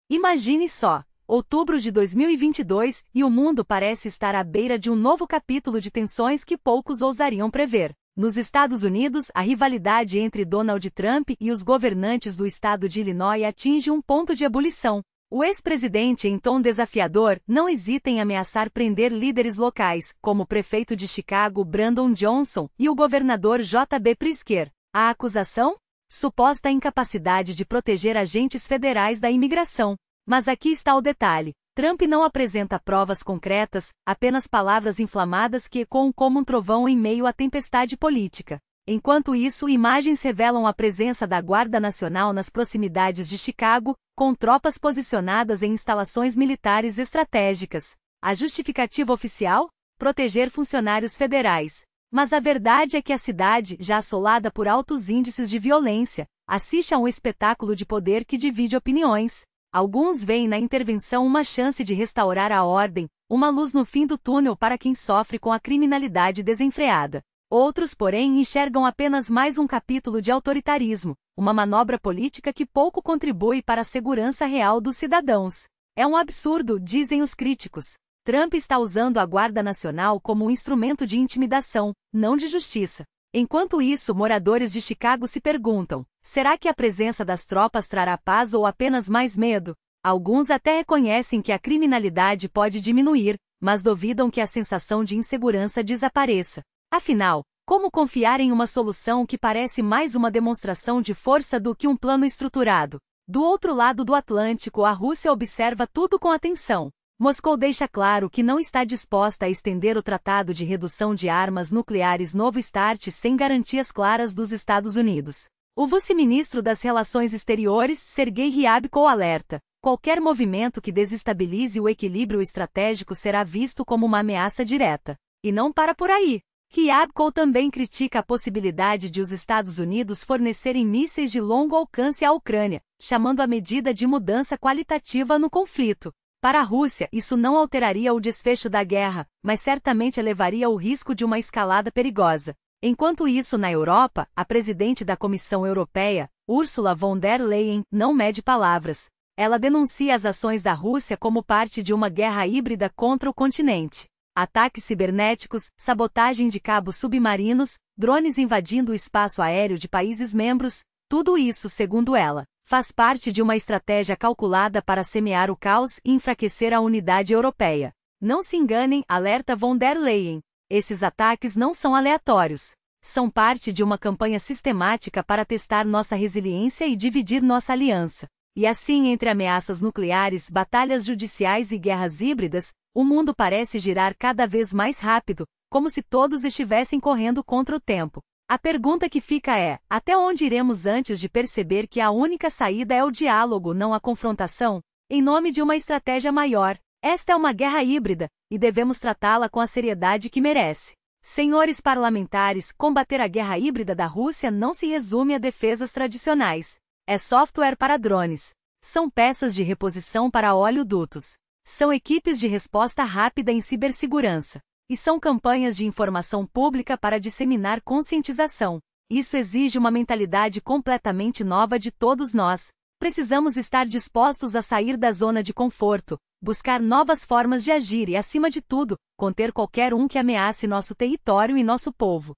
Imagine só, outubro de 2022 e o mundo parece estar à beira de um novo capítulo de tensões que poucos ousariam prever. Nos Estados Unidos, a rivalidade entre Donald Trump e os governantes do estado de Illinois atinge um ponto de ebulição. O ex-presidente, em tom desafiador, não hesita em ameaçar prender líderes locais, como o prefeito de Chicago Brandon Johnson e o governador J.B. Pritzker. A acusação? Suposta incapacidade de proteger agentes federais da imigração. Mas aqui está o detalhe. Trump não apresenta provas concretas, apenas palavras inflamadas que ecoam como um trovão em meio à tempestade política. Enquanto isso, imagens revelam a presença da Guarda Nacional nas proximidades de Chicago, com tropas posicionadas em instalações militares estratégicas. A justificativa oficial? Proteger funcionários federais. Mas a verdade é que a cidade, já assolada por altos índices de violência, assiste a um espetáculo de poder que divide opiniões. Alguns veem na intervenção uma chance de restaurar a ordem, uma luz no fim do túnel para quem sofre com a criminalidade desenfreada. Outros, porém, enxergam apenas mais um capítulo de autoritarismo, uma manobra política que pouco contribui para a segurança real dos cidadãos. É um absurdo, dizem os críticos. Trump está usando a Guarda Nacional como um instrumento de intimidação, não de justiça. Enquanto isso, moradores de Chicago se perguntam: será que a presença das tropas trará paz ou apenas mais medo? Alguns até reconhecem que a criminalidade pode diminuir, mas duvidam que a sensação de insegurança desapareça. Afinal, como confiar em uma solução que parece mais uma demonstração de força do que um plano estruturado? Do outro lado do Atlântico, a Rússia observa tudo com atenção. Moscou deixa claro que não está disposta a estender o Tratado de Redução de Armas Nucleares Novo START sem garantias claras dos Estados Unidos. O vice-ministro das Relações Exteriores, Sergei Ryabko, alerta: qualquer movimento que desestabilize o equilíbrio estratégico será visto como uma ameaça direta. E não para por aí. Ryabko também critica a possibilidade de os Estados Unidos fornecerem mísseis de longo alcance à Ucrânia, chamando a medida de mudança qualitativa no conflito. Para a Rússia, isso não alteraria o desfecho da guerra, mas certamente elevaria o risco de uma escalada perigosa. Enquanto isso, na Europa, a presidente da Comissão Europeia, Ursula von der Leyen, não mede palavras. Ela denuncia as ações da Rússia como parte de uma guerra híbrida contra o continente. Ataques cibernéticos, sabotagem de cabos submarinos, drones invadindo o espaço aéreo de países membros, tudo isso, segundo ela, faz parte de uma estratégia calculada para semear o caos e enfraquecer a unidade europeia. Não se enganem, alerta von der Leyen. Esses ataques não são aleatórios. São parte de uma campanha sistemática para testar nossa resiliência e dividir nossa aliança. E assim, entre ameaças nucleares, batalhas judiciais e guerras híbridas, o mundo parece girar cada vez mais rápido, como se todos estivessem correndo contra o tempo. A pergunta que fica é: até onde iremos antes de perceber que a única saída é o diálogo, não a confrontação? Em nome de uma estratégia maior, esta é uma guerra híbrida, e devemos tratá-la com a seriedade que merece. Senhores parlamentares, combater a guerra híbrida da Rússia não se resume a defesas tradicionais. É software para drones. São peças de reposição para oleodutos. São equipes de resposta rápida em cibersegurança. E são campanhas de informação pública para disseminar conscientização. Isso exige uma mentalidade completamente nova de todos nós. Precisamos estar dispostos a sair da zona de conforto, buscar novas formas de agir e, acima de tudo, conter qualquer um que ameace nosso território e nosso povo.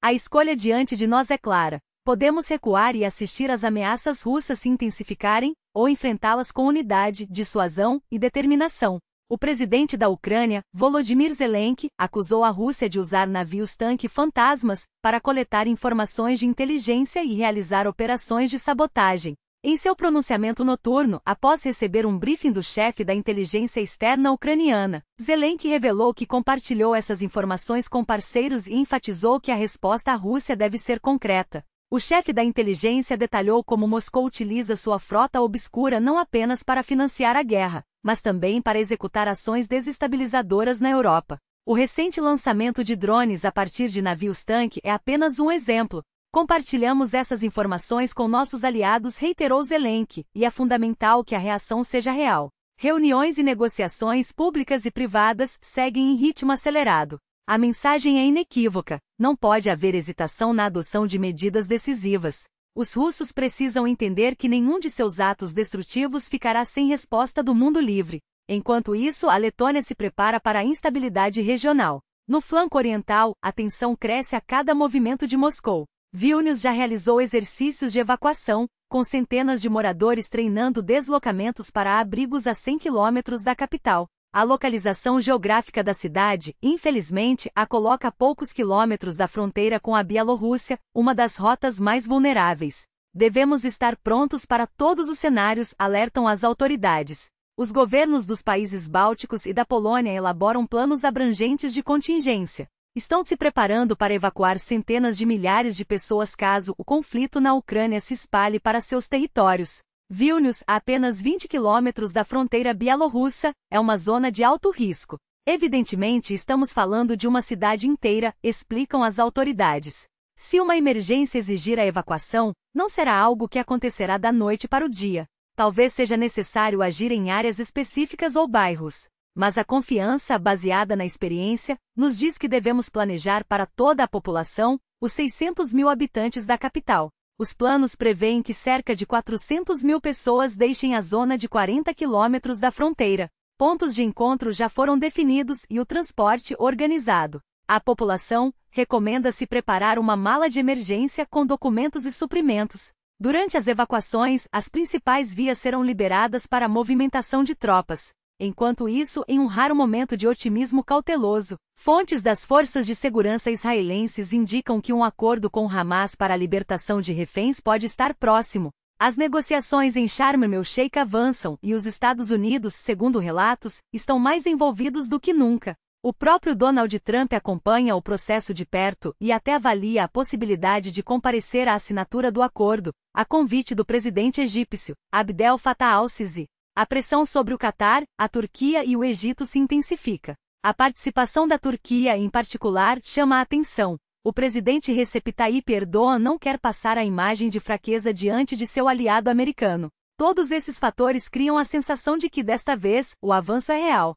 A escolha diante de nós é clara. Podemos recuar e assistir às ameaças russas se intensificarem, ou enfrentá-las com unidade, dissuasão e determinação. O presidente da Ucrânia, Volodymyr Zelensky, acusou a Rússia de usar navios-tanque fantasmas para coletar informações de inteligência e realizar operações de sabotagem. Em seu pronunciamento noturno, após receber um briefing do chefe da inteligência externa ucraniana, Zelensky revelou que compartilhou essas informações com parceiros e enfatizou que a resposta à Rússia deve ser concreta. O chefe da inteligência detalhou como Moscou utiliza sua frota obscura não apenas para financiar a guerra, mas também para executar ações desestabilizadoras na Europa. O recente lançamento de drones a partir de navios-tanque é apenas um exemplo. Compartilhamos essas informações com nossos aliados, reiterou Zelensky, e é fundamental que a reação seja real. Reuniões e negociações públicas e privadas seguem em ritmo acelerado. A mensagem é inequívoca: não pode haver hesitação na adoção de medidas decisivas. Os russos precisam entender que nenhum de seus atos destrutivos ficará sem resposta do mundo livre. Enquanto isso, a Letônia se prepara para a instabilidade regional. No flanco oriental, a tensão cresce a cada movimento de Moscou. Vilnius já realizou exercícios de evacuação, com centenas de moradores treinando deslocamentos para abrigos a 100 quilômetros da capital. A localização geográfica da cidade, infelizmente, a coloca a poucos quilômetros da fronteira com a Bielorrússia, uma das rotas mais vulneráveis. Devemos estar prontos para todos os cenários, alertam as autoridades. Os governos dos países bálticos e da Polônia elaboram planos abrangentes de contingência. Estão se preparando para evacuar centenas de milhares de pessoas caso o conflito na Ucrânia se espalhe para seus territórios. Vilnius, a apenas 20 quilômetros da fronteira bielorrussa, é uma zona de alto risco. Evidentemente, estamos falando de uma cidade inteira, explicam as autoridades. Se uma emergência exigir a evacuação, não será algo que acontecerá da noite para o dia. Talvez seja necessário agir em áreas específicas ou bairros. Mas a confiança, baseada na experiência, nos diz que devemos planejar para toda a população, os 600 mil habitantes da capital. Os planos prevêem que cerca de 400 mil pessoas deixem a zona de 40 quilômetros da fronteira. Pontos de encontro já foram definidos e o transporte organizado. À população, recomenda-se preparar uma mala de emergência com documentos e suprimentos. Durante as evacuações, as principais vias serão liberadas para a movimentação de tropas. Enquanto isso, em um raro momento de otimismo cauteloso, fontes das forças de segurança israelenses indicam que um acordo com Hamas para a libertação de reféns pode estar próximo. As negociações em Sharm el-Sheikh avançam e os Estados Unidos, segundo relatos, estão mais envolvidos do que nunca. O próprio Donald Trump acompanha o processo de perto e até avalia a possibilidade de comparecer à assinatura do acordo, a convite do presidente egípcio, Abdel Fattah al-Sisi. A pressão sobre o Catar, a Turquia e o Egito se intensifica. A participação da Turquia, em particular, chama a atenção. O presidente Recep Tayyip Erdogan não quer passar a imagem de fraqueza diante de seu aliado americano. Todos esses fatores criam a sensação de que, desta vez, o avanço é real.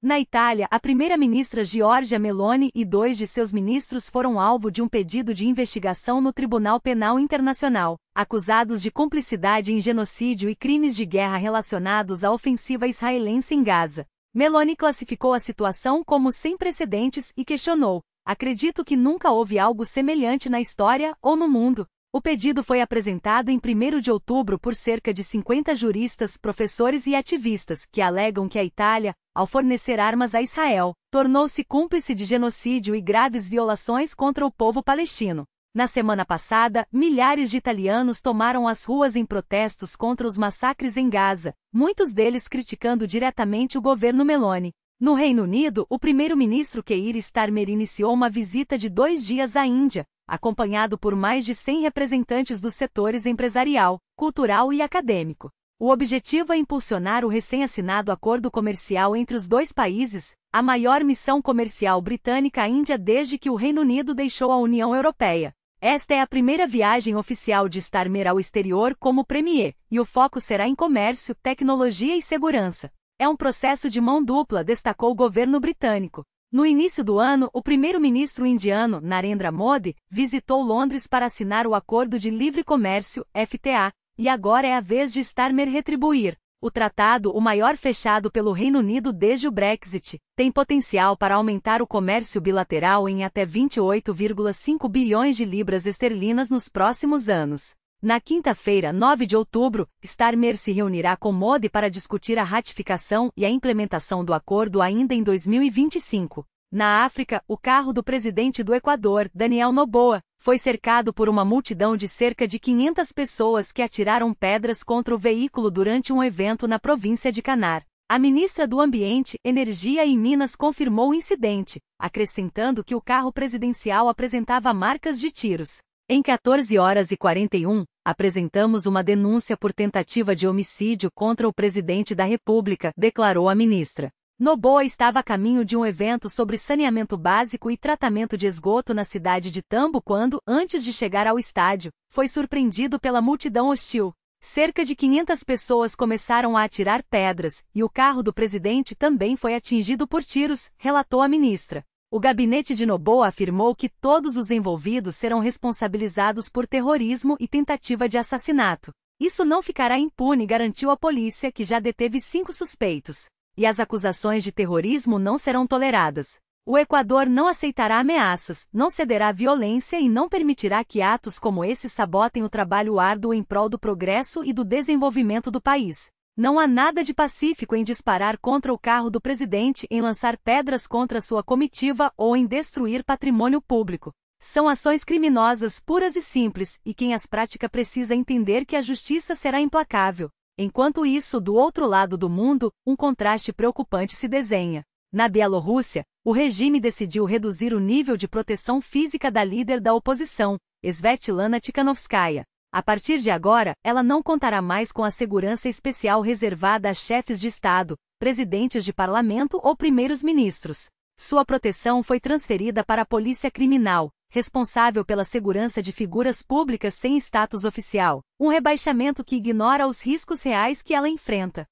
Na Itália, a primeira-ministra Giorgia Meloni e 2 de seus ministros foram alvo de um pedido de investigação no Tribunal Penal Internacional, acusados de cumplicidade em genocídio e crimes de guerra relacionados à ofensiva israelense em Gaza. Meloni classificou a situação como sem precedentes e questionou: "Acredito que nunca houve algo semelhante na história ou no mundo." O pedido foi apresentado em 1º de outubro por cerca de 50 juristas, professores e ativistas que alegam que a Itália, ao fornecer armas a Israel, tornou-se cúmplice de genocídio e graves violações contra o povo palestino. Na semana passada, milhares de italianos tomaram as ruas em protestos contra os massacres em Gaza, muitos deles criticando diretamente o governo Meloni. No Reino Unido, o primeiro-ministro Keir Starmer iniciou uma visita de 2 dias à Índia, acompanhado por mais de 100 representantes dos setores empresarial, cultural e acadêmico. O objetivo é impulsionar o recém-assinado acordo comercial entre os dois países, a maior missão comercial britânica à Índia desde que o Reino Unido deixou a União Europeia. Esta é a primeira viagem oficial de Starmer ao exterior como premier, e o foco será em comércio, tecnologia e segurança. É um processo de mão dupla, destacou o governo britânico. No início do ano, o primeiro-ministro indiano, Narendra Modi, visitou Londres para assinar o Acordo de Livre Comércio, FTA, e agora é a vez de Starmer retribuir. O tratado, o maior fechado pelo Reino Unido desde o Brexit, tem potencial para aumentar o comércio bilateral em até 28,5 bilhões de libras esterlinas nos próximos anos. Na quinta-feira, 9 de outubro, Starmer se reunirá com Modi para discutir a ratificação e a implementação do acordo ainda em 2025. Na África, o carro do presidente do Equador, Daniel Noboa, foi cercado por uma multidão de cerca de 500 pessoas que atiraram pedras contra o veículo durante um evento na província de Canar. A ministra do Ambiente, Energia e Minas confirmou o incidente, acrescentando que o carro presidencial apresentava marcas de tiros. Em 14h41, apresentamos uma denúncia por tentativa de homicídio contra o presidente da República, declarou a ministra. Noboa estava a caminho de um evento sobre saneamento básico e tratamento de esgoto na cidade de Tambo quando, antes de chegar ao estádio, foi surpreendido pela multidão hostil. Cerca de 500 pessoas começaram a atirar pedras, e o carro do presidente também foi atingido por tiros, relatou a ministra. O gabinete de Noboa afirmou que todos os envolvidos serão responsabilizados por terrorismo e tentativa de assassinato. Isso não ficará impune, garantiu a polícia, que já deteve 5 suspeitos. E as acusações de terrorismo não serão toleradas. O Equador não aceitará ameaças, não cederá à violência e não permitirá que atos como esses sabotem o trabalho árduo em prol do progresso e do desenvolvimento do país. Não há nada de pacífico em disparar contra o carro do presidente, em lançar pedras contra sua comitiva ou em destruir patrimônio público. São ações criminosas puras e simples, e quem as pratica precisa entender que a justiça será implacável. Enquanto isso, do outro lado do mundo, um contraste preocupante se desenha. Na Bielorrússia, o regime decidiu reduzir o nível de proteção física da líder da oposição, Svetlana Tikhanovskaya. A partir de agora, ela não contará mais com a segurança especial reservada a chefes de Estado, presidentes de parlamento ou primeiros-ministros. Sua proteção foi transferida para a polícia criminal, responsável pela segurança de figuras públicas sem status oficial, um rebaixamento que ignora os riscos reais que ela enfrenta.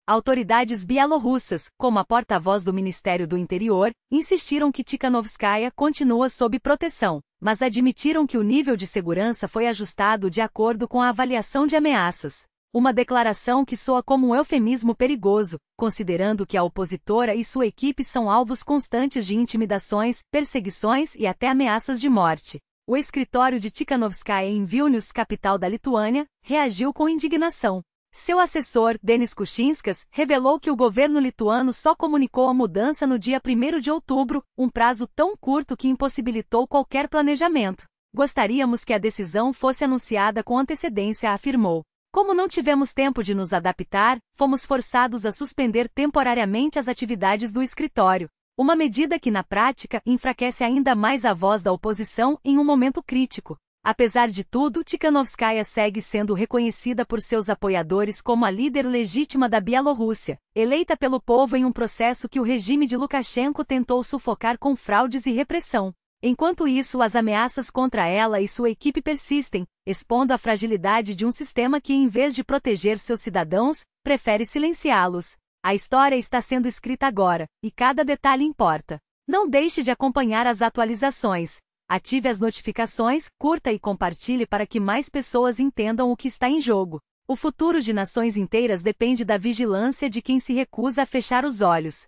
Autoridades bielorrussas, como a porta-voz do Ministério do Interior, insistiram que Tikhanovskaya continua sob proteção, mas admitiram que o nível de segurança foi ajustado de acordo com a avaliação de ameaças. Uma declaração que soa como um eufemismo perigoso, considerando que a opositora e sua equipe são alvos constantes de intimidações, perseguições e até ameaças de morte. O escritório de Tikhanovskaya em Vilnius, capital da Lituânia, reagiu com indignação. Seu assessor, Denis Kuchinskas, revelou que o governo lituano só comunicou a mudança no dia 1º de outubro, um prazo tão curto que impossibilitou qualquer planejamento. Gostaríamos que a decisão fosse anunciada com antecedência, afirmou. Como não tivemos tempo de nos adaptar, fomos forçados a suspender temporariamente as atividades do escritório. Uma medida que, na prática, enfraquece ainda mais a voz da oposição em um momento crítico. Apesar de tudo, Tikhanovskaya segue sendo reconhecida por seus apoiadores como a líder legítima da Bielorrússia, eleita pelo povo em um processo que o regime de Lukashenko tentou sufocar com fraudes e repressão. Enquanto isso, as ameaças contra ela e sua equipe persistem, expondo a fragilidade de um sistema que, em vez de proteger seus cidadãos, prefere silenciá-los. A história está sendo escrita agora, e cada detalhe importa. Não deixe de acompanhar as atualizações. Ative as notificações, curta e compartilhe para que mais pessoas entendam o que está em jogo. O futuro de nações inteiras depende da vigilância de quem se recusa a fechar os olhos.